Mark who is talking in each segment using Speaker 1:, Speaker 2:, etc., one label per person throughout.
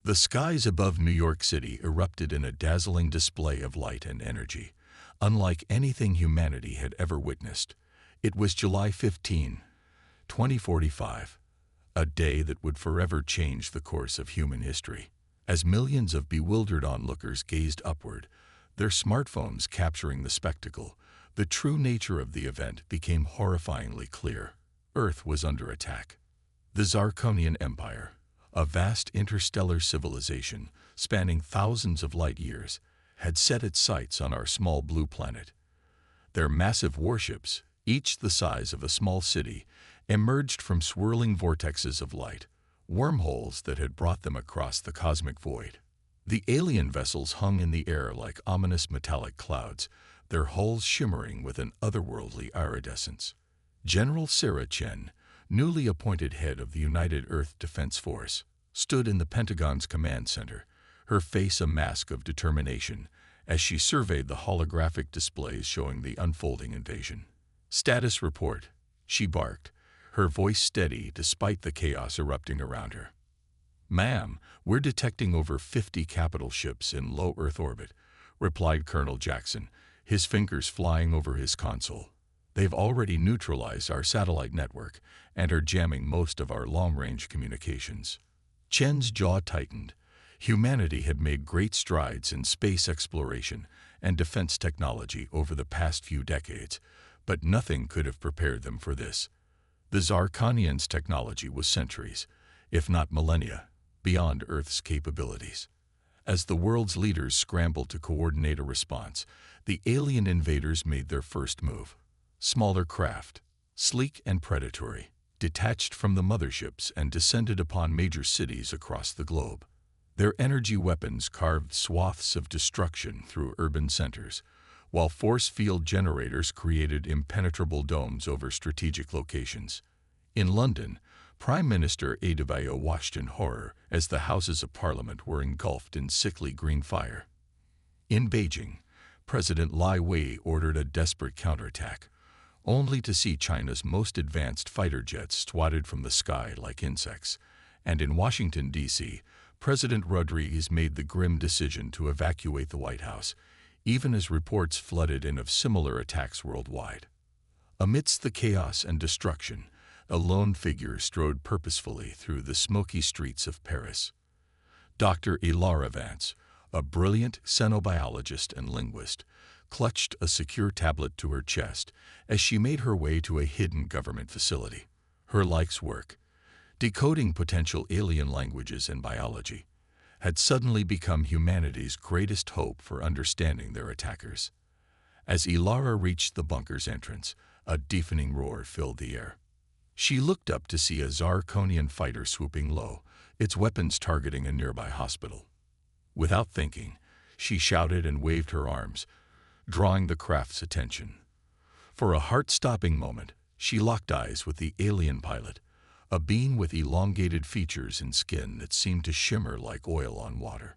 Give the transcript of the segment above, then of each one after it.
Speaker 1: The skies above New York City erupted in a dazzling display of light and energy, unlike anything humanity had ever witnessed. It was July 15, 2045, a day that would forever change the course of human history. As millions of bewildered onlookers gazed upward, their smartphones capturing the spectacle, the true nature of the event became horrifyingly clear. Earth was under attack. The Zirconian Empire, a vast interstellar civilization spanning thousands of light years, had set its sights on our small blue planet. Their massive warships, each the size of a small city, emerged from swirling vortexes of light, wormholes that had brought them across the cosmic void. The alien vessels hung in the air like ominous metallic clouds, their hulls shimmering with an otherworldly iridescence. General Sarah Chen, newly appointed head of the United Earth Defense Force, stood in the Pentagon's command center, her face a mask of determination, as she surveyed the holographic displays showing the unfolding invasion. "Status report," she barked, her voice steady despite the chaos erupting around her. "Ma'am, we're detecting over 50 capital ships in low Earth orbit," replied Colonel Jackson, his fingers flying over his console. "They've already neutralized our satellite network and are jamming most of our long-range communications." Chen's jaw tightened. Humanity had made great strides in space exploration and defense technology over the past few decades, but nothing could have prepared them for this. The Zirconians' technology was centuries, if not millennia, beyond Earth's capabilities. As the world's leaders scrambled to coordinate a response, the alien invaders made their first move. Smaller craft, sleek and predatory, detached from the motherships and descended upon major cities across the globe. Their energy weapons carved swaths of destruction through urban centers, while force field generators created impenetrable domes over strategic locations. In London, Prime Minister Adebayo watched in horror as the Houses of Parliament were engulfed in sickly green fire. In Beijing, President Lai Wei ordered a desperate counterattack, only to see China's most advanced fighter jets swatted from the sky like insects. And in Washington, D.C., President Rodriguez made the grim decision to evacuate the White House, even as reports flooded in of similar attacks worldwide. Amidst the chaos and destruction, a lone figure strode purposefully through the smoky streets of Paris. Dr. Ilara Vance, a brilliant xenobiologist and linguist, clutched a secure tablet to her chest as she made her way to a hidden government facility. Her life's work, decoding potential alien languages and biology, had suddenly become humanity's greatest hope for understanding their attackers. As Ilara reached the bunker's entrance, a deafening roar filled the air. She looked up to see a Zirconian fighter swooping low, its weapons targeting a nearby hospital. Without thinking, she shouted and waved her arms, drawing the craft's attention. For a heart-stopping moment, she locked eyes with the alien pilot, a being with elongated features and skin that seemed to shimmer like oil on water.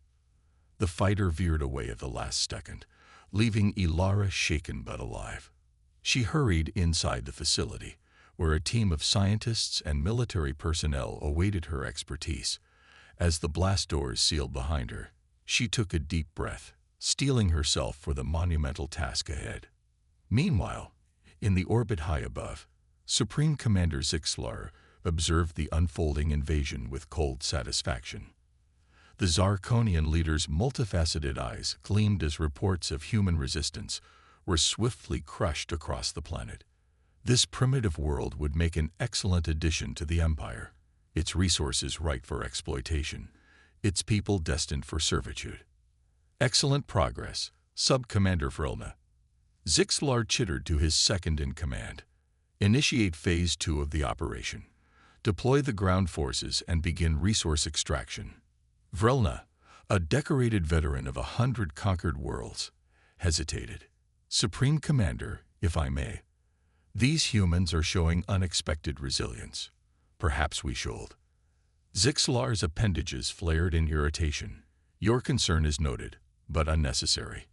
Speaker 1: The fighter veered away at the last second, leaving Ilara shaken but alive. She hurried inside the facility, where a team of scientists and military personnel awaited her expertise. As the blast doors sealed behind her, she took a deep breath, steeling herself for the monumental task ahead. Meanwhile, in the orbit high above, Supreme Commander Zixlar observed the unfolding invasion with cold satisfaction. The Zirconian leader's multifaceted eyes gleamed as reports of human resistance were swiftly crushed across the planet. This primitive world would make an excellent addition to the Empire, its resources ripe for exploitation, its people destined for servitude. "Excellent progress, Sub-Commander Vrelna," Zixlar chittered to his second-in-command. "Initiate Phase 2 of the operation. Deploy the ground forces and begin resource extraction." Vrelna, a decorated veteran of 100 conquered worlds, hesitated. "Supreme Commander, if I may, these humans are showing unexpected resilience. Perhaps we should." Zixlar's appendages flared in irritation. "Your concern is noted, but unnecessary.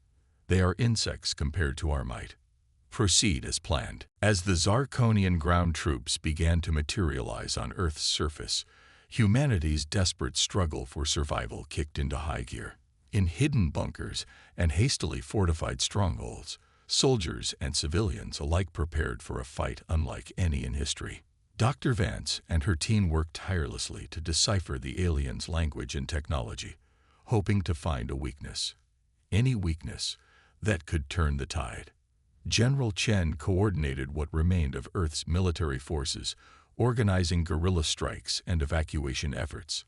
Speaker 1: They are insects compared to our might. Proceed as planned." As the Zirconian ground troops began to materialize on Earth's surface, Humanity's desperate struggle for survival kicked into high gear. In hidden bunkers and hastily fortified strongholds, soldiers and civilians alike prepared for a fight unlike any in history. Dr. Vance and her team worked tirelessly to decipher the aliens' language and technology, hoping to find a weakness. Any weakness that could turn the tide. General Chen coordinated what remained of Earth's military forces, organizing guerrilla strikes and evacuation efforts.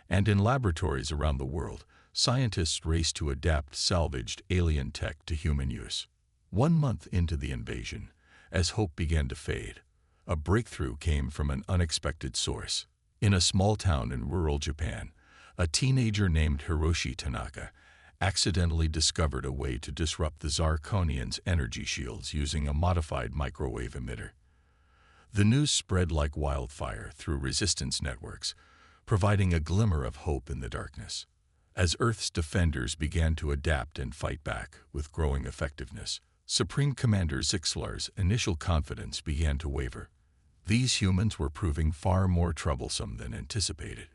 Speaker 1: And in laboratories around the world, scientists raced to adapt salvaged alien tech to human use. 1 month into the invasion, as hope began to fade, a breakthrough came from an unexpected source. In a small town in rural Japan, a teenager named Hiroshi Tanaka accidentally discovered a way to disrupt the Zarkonians' energy shields using a modified microwave emitter. The news spread like wildfire through resistance networks, providing a glimmer of hope in the darkness. As Earth's defenders began to adapt and fight back with growing effectiveness, Supreme Commander Zixlar's initial confidence began to waver. These humans were proving far more troublesome than anticipated.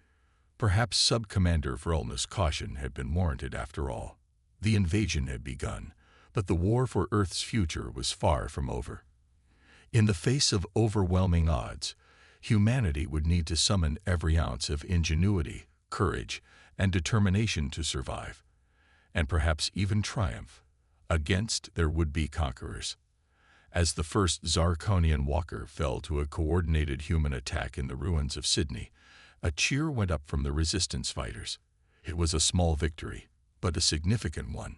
Speaker 1: Perhaps Sub-Commander Vrolna's caution had been warranted after all. The invasion had begun, but the war for Earth's future was far from over. In the face of overwhelming odds, humanity would need to summon every ounce of ingenuity, courage, and determination to survive, and perhaps even triumph, against their would-be conquerors. As the first Zarkonian walker fell to a coordinated human attack in the ruins of Sydney, a cheer went up from the resistance fighters. It was a small victory, but a significant one.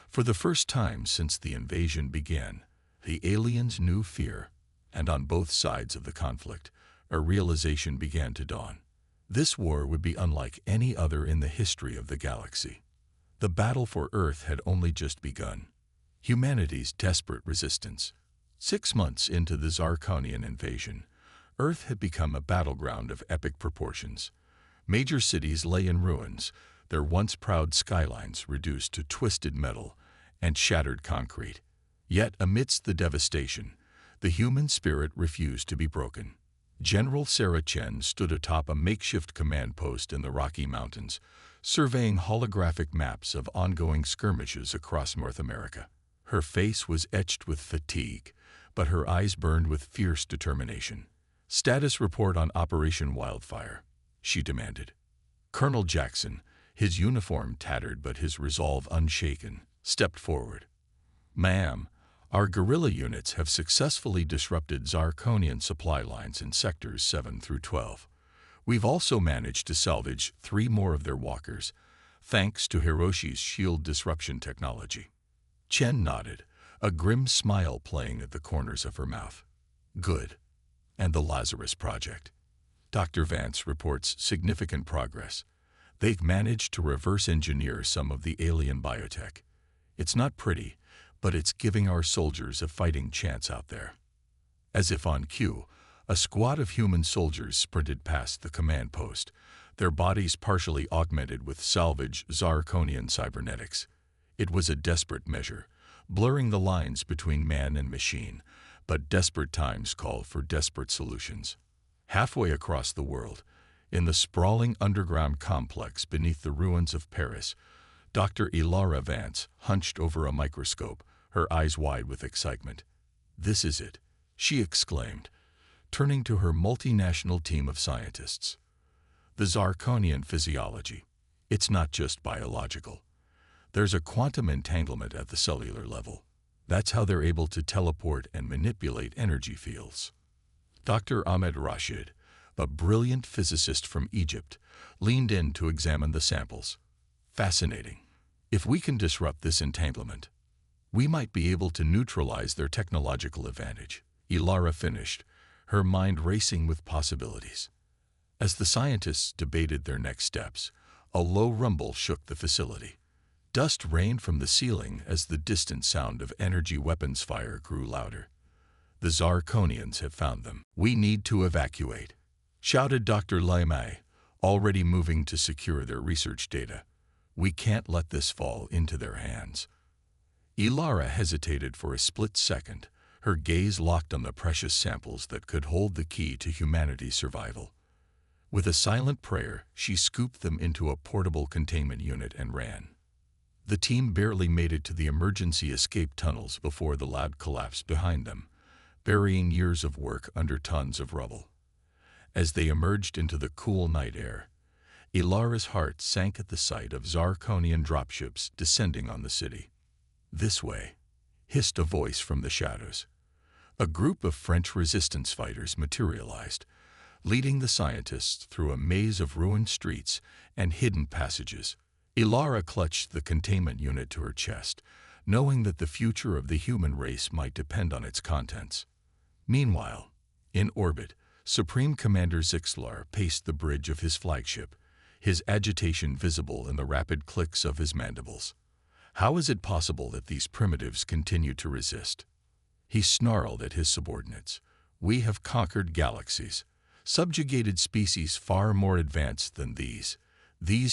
Speaker 1: For the first time since the invasion began, the aliens knew fear, and on both sides of the conflict, a realization began to dawn. This war would be unlike any other in the history of the galaxy. The battle for Earth had only just begun. Humanity's desperate resistance. 6 months into the Zarkonian invasion, Earth had become a battleground of epic proportions. Major cities lay in ruins, their once proud skylines reduced to twisted metal and shattered concrete. Yet amidst the devastation, the human spirit refused to be broken. General Sarah Chen stood atop a makeshift command post in the Rocky Mountains, surveying holographic maps of ongoing skirmishes across North America. Her face was etched with fatigue, but her eyes burned with fierce determination. "Status report on Operation Wildfire," she demanded. Colonel Jackson, his uniform tattered but his resolve unshaken, stepped forward. "Ma'am, our guerrilla units have successfully disrupted Zarkonian supply lines in sectors 7 through 12. We've also managed to salvage 3 more of their walkers, thanks to Hiroshi's shield disruption technology." Chen nodded, a grim smile playing at the corners of her mouth. "Good. And the Lazarus Project?" Dr. Vance reports significant progress. They've managed to reverse engineer some of the alien biotech. It's not pretty, but it's giving our soldiers a fighting chance out there. As if on cue, a squad of human soldiers sprinted past the command post, their bodies partially augmented with salvaged Zarkonian cybernetics. It was a desperate measure, blurring the lines between man and machine, but desperate times call for desperate solutions. Halfway across the world, in the sprawling underground complex beneath the ruins of Paris, Dr. Ilara Vance hunched over a microscope, her eyes wide with excitement. "This is it," she exclaimed, turning to her multinational team of scientists. "The Zarkonian physiology. It's not just biological. There's a quantum entanglement at the cellular level. That's how they're able to teleport and manipulate energy fields." Dr. Ahmed Rashid, a brilliant physicist from Egypt, leaned in to examine the samples. "Fascinating. If we can disrupt this entanglement, we might be able to neutralize their technological advantage." Ilara finished, her mind racing with possibilities. As the scientists debated their next steps, a low rumble shook the facility. Dust rained from the ceiling as the distant sound of energy weapons fire grew louder. "The Zarkonians have found them. We need to evacuate," shouted Dr. Laimai, already moving to secure their research data. "We can't let this fall into their hands." Ilara hesitated for a split second, her gaze locked on the precious samples that could hold the key to humanity's survival. With a silent prayer, she scooped them into a portable containment unit and ran. The team barely made it to the emergency escape tunnels before the lab collapsed behind them, burying years of work under tons of rubble. As they emerged into the cool night air, Ilara's heart sank at the sight of Zarkonian dropships descending on the city. "This way," hissed a voice from the shadows. A group of French resistance fighters materialized, leading the scientists through a maze of ruined streets and hidden passages. Ilara clutched the containment unit to her chest, knowing that the future of the human race might depend on its contents. Meanwhile, in orbit, Supreme Commander Zixlar paced the bridge of his flagship, his agitation visible in the rapid clicks of his mandibles. How is it possible that these primitives continue to resist? He snarled at his subordinates. "We have conquered galaxies, subjugated species far more advanced than these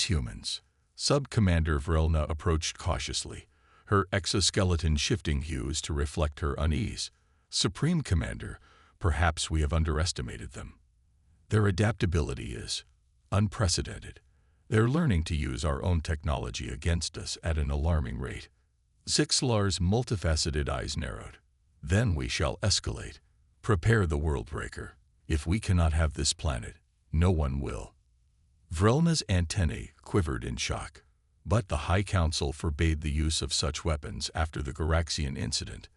Speaker 1: humans." Sub-Commander Vrelna approached cautiously, her exoskeleton shifting hues to reflect her unease. "Supreme Commander, perhaps we have underestimated them. Their adaptability is unprecedented. They're learning to use our own technology against us at an alarming rate." Zixlar's multifaceted eyes narrowed. "Then we shall escalate. Prepare the Worldbreaker. If we cannot have this planet, no one will." Vrelna's antennae quivered in shock. But the High Council forbade the use of such weapons after the Garaxian incident.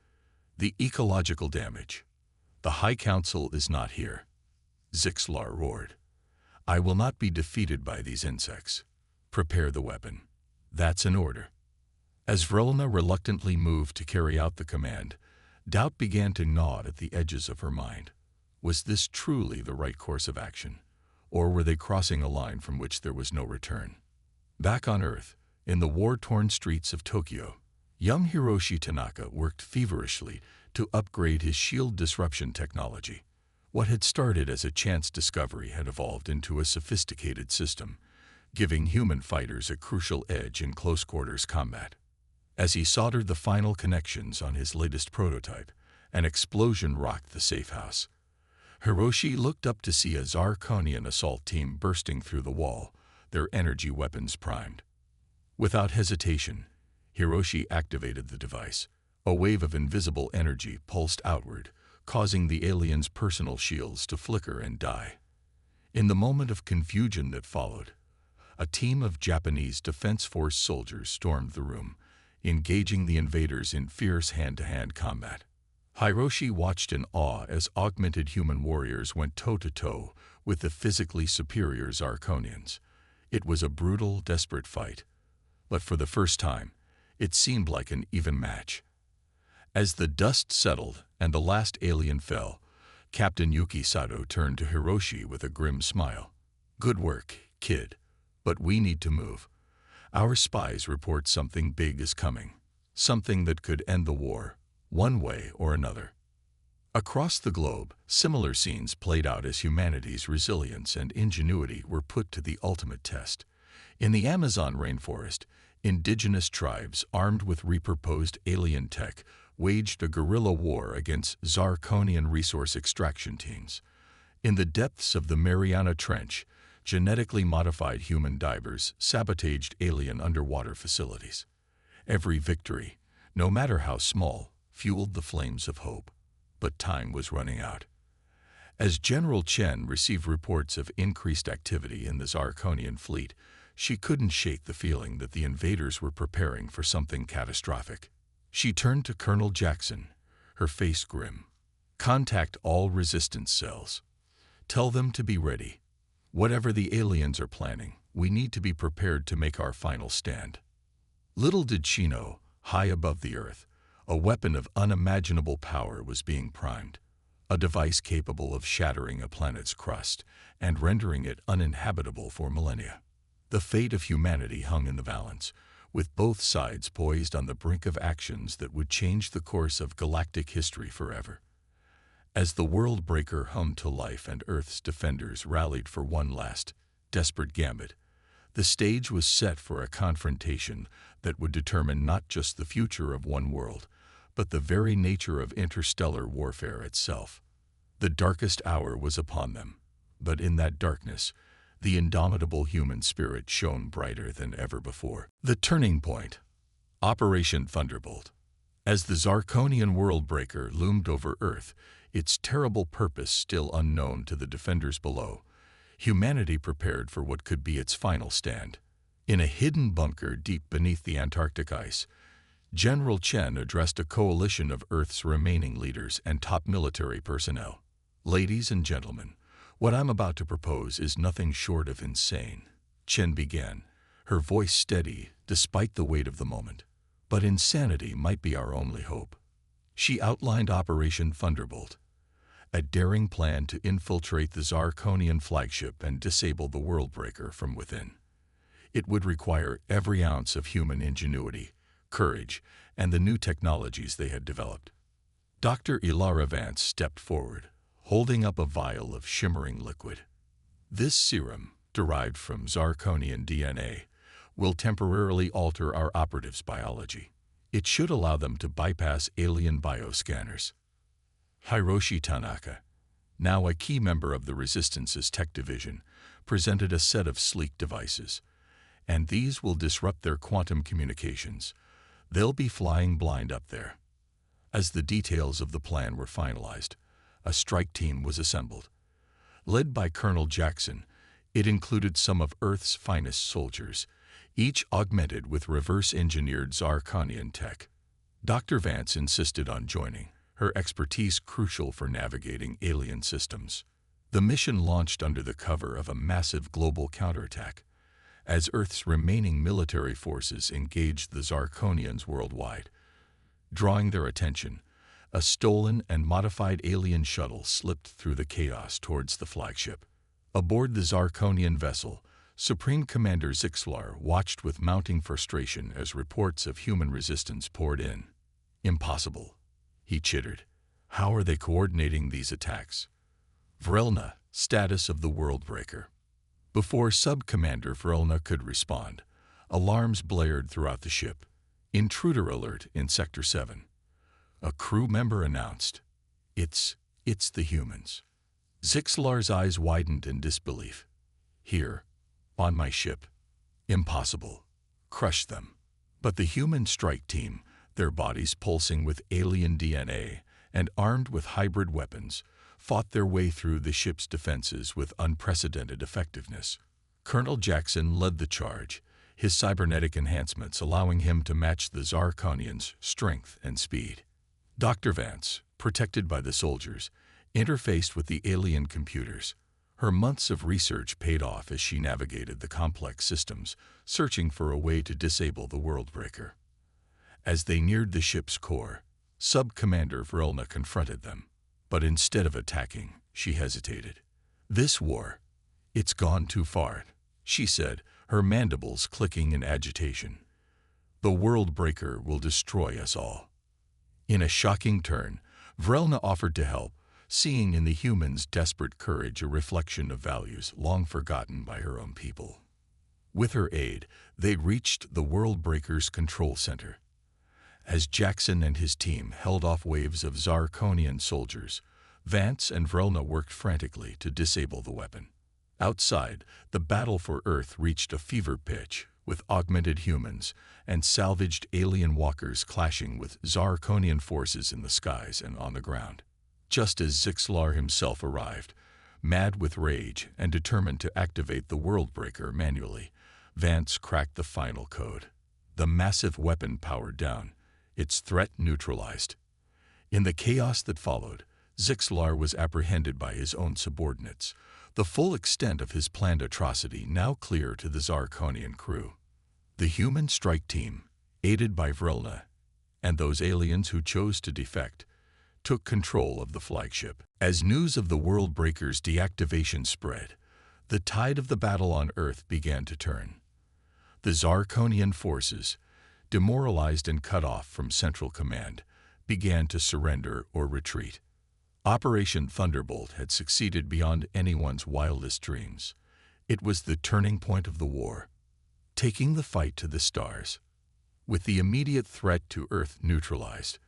Speaker 1: The ecological damage. "The High Council is not here," Zixlar roared. "I will not be defeated by these insects. Prepare the weapon." "That's an order." As Vrelna reluctantly moved to carry out the command, doubt began to gnaw at the edges of her mind. Was this truly the right course of action? Or were they crossing a line from which there was no return? Back on Earth, in the war-torn streets of Tokyo, young Hiroshi Tanaka worked feverishly to upgrade his shield disruption technology. What had started as a chance discovery had evolved into a sophisticated system, giving human fighters a crucial edge in close-quarters combat. As he soldered the final connections on his latest prototype, an explosion rocked the safe house. Hiroshi looked up to see a Zarkonian assault team bursting through the wall, their energy weapons primed. Without hesitation, Hiroshi activated the device. A wave of invisible energy pulsed outward, causing the aliens' personal shields to flicker and die. In the moment of confusion that followed, a team of Japanese Defense Force soldiers stormed the room, engaging the invaders in fierce hand-to-hand combat. Hiroshi watched in awe as augmented human warriors went toe-to-toe with the physically superior Zarkonians. It was a brutal, desperate fight, but for the first time, it seemed like an even match. As the dust settled and the last alien fell, Captain Yuki Sato turned to Hiroshi with a grim smile. "Good work, kid, but we need to move. Our spies report something big is coming, something that could end the war, one way or another." Across the globe, similar scenes played out as humanity's resilience and ingenuity were put to the ultimate test. In the Amazon rainforest, indigenous tribes armed with repurposed alien tech waged a guerrilla war against Zarkonian resource extraction teams. In the depths of the Mariana Trench, genetically modified human divers sabotaged alien underwater facilities. Every victory, no matter how small, fueled the flames of hope. But time was running out. As General Chen received reports of increased activity in the Zarkonian fleet, she couldn't shake the feeling that the invaders were preparing for something catastrophic. She turned to Colonel Jackson, her face grim. "Contact all resistance cells. Tell them to be ready. Whatever the aliens are planning, we need to be prepared to make our final stand." Little did she know, high above the Earth, a weapon of unimaginable power was being primed, a device capable of shattering a planet's crust and rendering it uninhabitable for millennia. The fate of humanity hung in the balance, with both sides poised on the brink of actions that would change the course of galactic history forever. As the Worldbreaker hummed to life and Earth's defenders rallied for one last, desperate gambit, the stage was set for a confrontation that would determine not just the future of one world, but the very nature of interstellar warfare itself. The darkest hour was upon them, but in that darkness, The indomitable human spirit shone brighter than ever before. The turning point. Operation Thunderbolt. As the Zarkonian world-breaker loomed over Earth, its terrible purpose still unknown to the defenders below, humanity prepared for what could be its final stand. In a hidden bunker deep beneath the Antarctic ice, General Chen addressed a coalition of Earth's remaining leaders and top military personnel. "Ladies and gentlemen, what I'm about to propose is nothing short of insane," Chen began, her voice steady despite the weight of the moment. "But insanity might be our only hope." She outlined Operation Thunderbolt, a daring plan to infiltrate the Zarkonian flagship and disable the Worldbreaker from within. It would require every ounce of human ingenuity, courage, and the new technologies they had developed. Dr. Ilara Vance stepped forward, holding up a vial of shimmering liquid. "This serum, derived from Zarkonian DNA, will temporarily alter our operatives' biology. It should allow them to bypass alien bioscanners." Hiroshi Tanaka, now a key member of the Resistance's tech division, presented a set of sleek devices. "And these will disrupt their quantum communications. They'll be flying blind up there." As the details of the plan were finalized, a strike team was assembled. Led by Colonel Jackson, it included some of Earth's finest soldiers, each augmented with reverse-engineered Zarkonian tech. Dr. Vance insisted on joining, her expertise crucial for navigating alien systems. The mission launched under the cover of a massive global counterattack, as Earth's remaining military forces engaged the Zarkonians worldwide. Drawing their attention, a stolen and modified alien shuttle slipped through the chaos towards the flagship. Aboard the Zarkonian vessel, Supreme Commander Zixlar watched with mounting frustration as reports of human resistance poured in. "Impossible," he chittered. "How are they coordinating these attacks?" Vrelna, status of the Worldbreaker. Before Sub-Commander Vrelna could respond, alarms blared throughout the ship. "Intruder alert in Sector 7. A crew member announced. It's the humans." Zixlar's eyes widened in disbelief. "Here, on my ship. Impossible. Crush them." But the human strike team, their bodies pulsing with alien DNA and armed with hybrid weapons, fought their way through the ship's defenses with unprecedented effectiveness. Colonel Jackson led the charge, his cybernetic enhancements allowing him to match the Zarkonians' strength and speed. Dr. Vance, protected by the soldiers, interfaced with the alien computers. Her months of research paid off as she navigated the complex systems, searching for a way to disable the Worldbreaker. As they neared the ship's core, Sub-Commander Vrelna confronted them. But instead of attacking, she hesitated. "This war, it's gone too far," she said, her mandibles clicking in agitation. "The Worldbreaker will destroy us all." In a shocking turn, Vrelna offered to help, seeing in the humans' desperate courage a reflection of values long forgotten by her own people. With her aid, they reached the Worldbreaker's control center. As Jackson and his team held off waves of Zarkonian soldiers, Vance and Vrelna worked frantically to disable the weapon. Outside, the battle for Earth reached a fever pitch, with augmented humans and salvaged alien walkers clashing with Zarkonian forces in the skies and on the ground. Just as Zixlar himself arrived, mad with rage and determined to activate the Worldbreaker manually, Vance cracked the final code. The massive weapon powered down, its threat neutralized. In the chaos that followed, Zixlar was apprehended by his own subordinates, the full extent of his planned atrocity now clear to the Zarkonian crew. The human strike team, aided by Vrelna, and those aliens who chose to defect, took control of the flagship. As news of the Worldbreaker's deactivation spread, the tide of the battle on Earth began to turn. The Zarkonian forces, demoralized and cut off from Central Command, began to surrender or retreat. Operation Thunderbolt had succeeded beyond anyone's wildest dreams. It was the turning point of the war, taking the fight to the stars. With the immediate threat to Earth neutralized,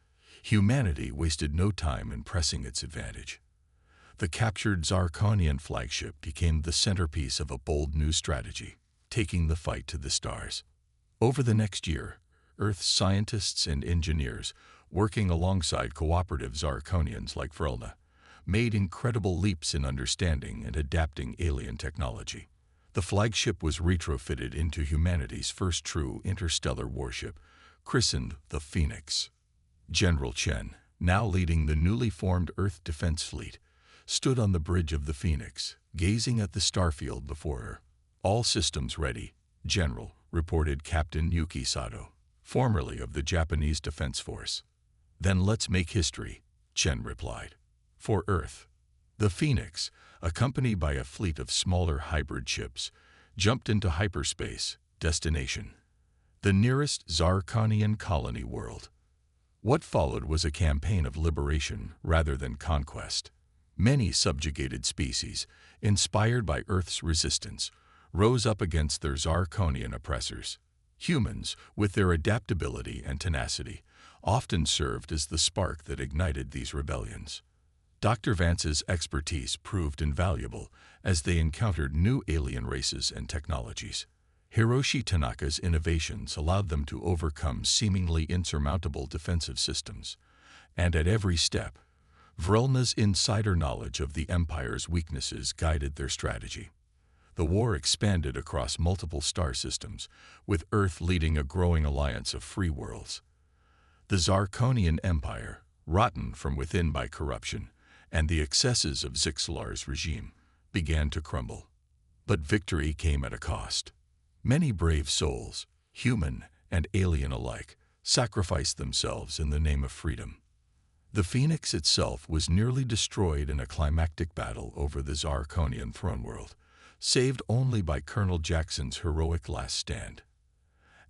Speaker 1: humanity wasted no time in pressing its advantage. The captured Zarkonian flagship became the centerpiece of a bold new strategy, taking the fight to the stars. Over the next year, Earth's scientists and engineers, working alongside cooperative Zarkonians like Vrelna, made incredible leaps in understanding and adapting alien technology. The flagship was retrofitted into humanity's first true interstellar warship, christened the Phoenix. General Chen, now leading the newly formed Earth Defense Fleet, stood on the bridge of the Phoenix, gazing at the starfield before her. "All systems ready, General," reported Captain Yuki Sato, formerly of the Japanese Defense Force. "Then let's make history," Chen replied. For Earth, the Phoenix, accompanied by a fleet of smaller hybrid ships, jumped into hyperspace, destination the nearest Zarkonian colony world. What followed was a campaign of liberation rather than conquest. Many subjugated species, inspired by Earth's resistance, rose up against their Zarkonian oppressors. Humans, with their adaptability and tenacity, often served as the spark that ignited these rebellions. Dr. Vance's expertise proved invaluable as they encountered new alien races and technologies. Hiroshi Tanaka's innovations allowed them to overcome seemingly insurmountable defensive systems, and at every step, Vrelna's insider knowledge of the Empire's weaknesses guided their strategy. The war expanded across multiple star systems, with Earth leading a growing alliance of free worlds. The Zarkonian Empire, rotten from within by corruption and the excesses of Zixalar's regime, began to crumble. But victory came at a cost. Many brave souls, human and alien alike, sacrificed themselves in the name of freedom. The Phoenix itself was nearly destroyed in a climactic battle over the Zarkonian throne world, saved only by Colonel Jackson's heroic last stand.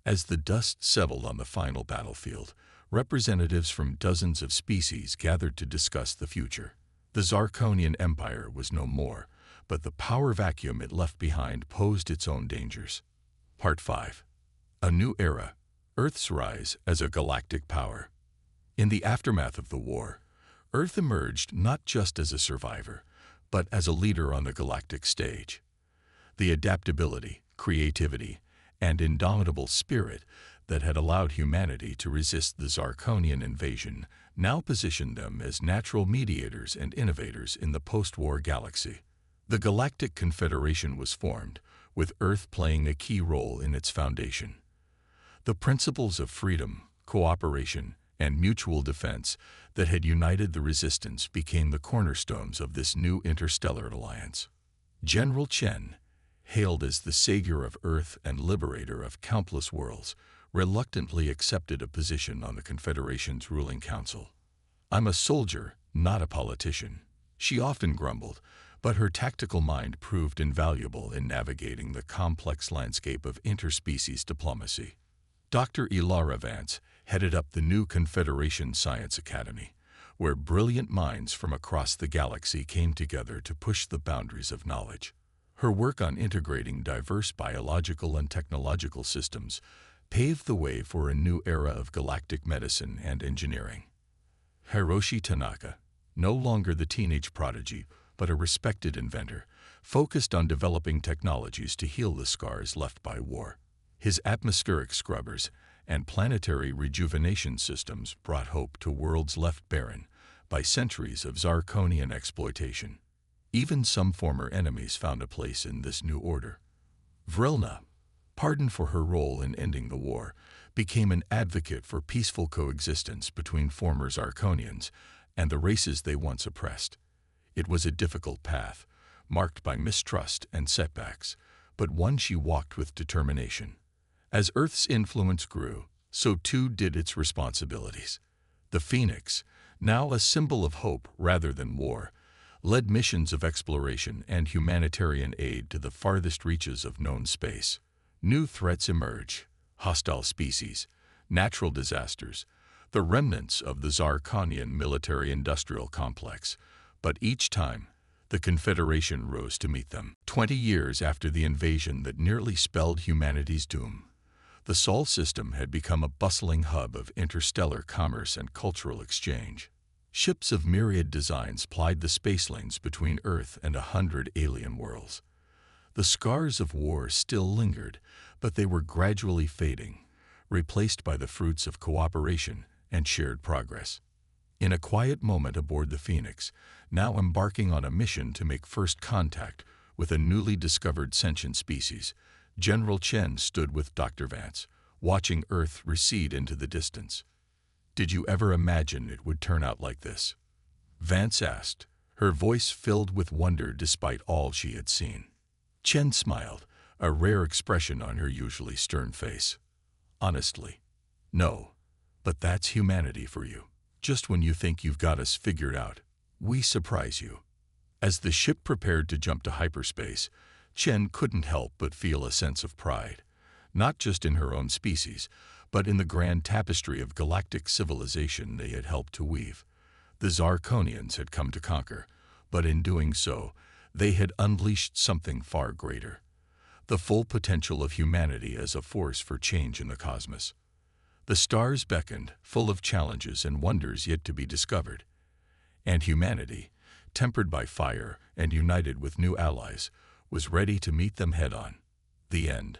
Speaker 1: As the dust settled on the final battlefield, representatives from dozens of species gathered to discuss the future. The Zarkonian Empire was no more, but the power vacuum it left behind posed its own dangers. Part 5. A New Era, Earth's Rise as a Galactic Power. In the aftermath of the war, Earth emerged not just as a survivor, but as a leader on the galactic stage. The adaptability, creativity, and indomitable spirit that had allowed humanity to resist the Zarkonian invasion now positioned them as natural mediators and innovators in the post-war galaxy. The Galactic Confederation was formed, with Earth playing a key role in its foundation. The principles of freedom, cooperation, and mutual defense that had united the resistance became the cornerstones of this new interstellar alliance. General Chen, hailed as the savior of Earth and liberator of countless worlds, reluctantly accepted a position on the Confederation's ruling council. "I'm a soldier, not a politician," she often grumbled, but her tactical mind proved invaluable in navigating the complex landscape of interspecies diplomacy. Dr. Ilara Vance headed up the new Confederation Science Academy, where brilliant minds from across the galaxy came together to push the boundaries of knowledge. Her work on integrating diverse biological and technological systems paved the way for a new era of galactic medicine and engineering. Hiroshi Tanaka, no longer the teenage prodigy, but a respected inventor, focused on developing technologies to heal the scars left by war. His atmospheric scrubbers and planetary rejuvenation systems brought hope to worlds left barren by centuries of Zarkonian exploitation. Even some former enemies found a place in this new order. Vrelna, pardoned for her role in ending the war, became an advocate for peaceful coexistence between former Zarkonians and the races they once oppressed. It was a difficult path, marked by mistrust and setbacks, but one she walked with determination. As Earth's influence grew, so too did its responsibilities. The Phoenix, now a symbol of hope rather than war, led missions of exploration and humanitarian aid to the farthest reaches of known space. New threats emerge: hostile species, natural disasters, the remnants of the Zarkonian military-industrial complex. But each time, the Confederation rose to meet them. 20 years after the invasion that nearly spelled humanity's doom, the Sol system had become a bustling hub of interstellar commerce and cultural exchange. Ships of myriad designs plied the space lanes between Earth and 100 alien worlds. The scars of war still lingered, but they were gradually fading, replaced by the fruits of cooperation and shared progress. In a quiet moment aboard the Phoenix, now embarking on a mission to make first contact with a newly discovered sentient species, General Chen stood with Dr. Vance, watching Earth recede into the distance. "Did you ever imagine it would turn out like this?" Vance asked, her voice filled with wonder despite all she had seen. Chen smiled, a rare expression on her usually stern face. "Honestly, no. But that's humanity for you. Just when you think you've got us figured out, we surprise you." As the ship prepared to jump to hyperspace, Chen couldn't help but feel a sense of pride, not just in her own species, but in the grand tapestry of galactic civilization they had helped to weave. The Zarkonians had come to conquer, but in doing so, they had unleashed something far greater: the full potential of humanity as a force for change in the cosmos. The stars beckoned, full of challenges and wonders yet to be discovered. And humanity, tempered by fire and united with new allies, was ready to meet them head-on. The end.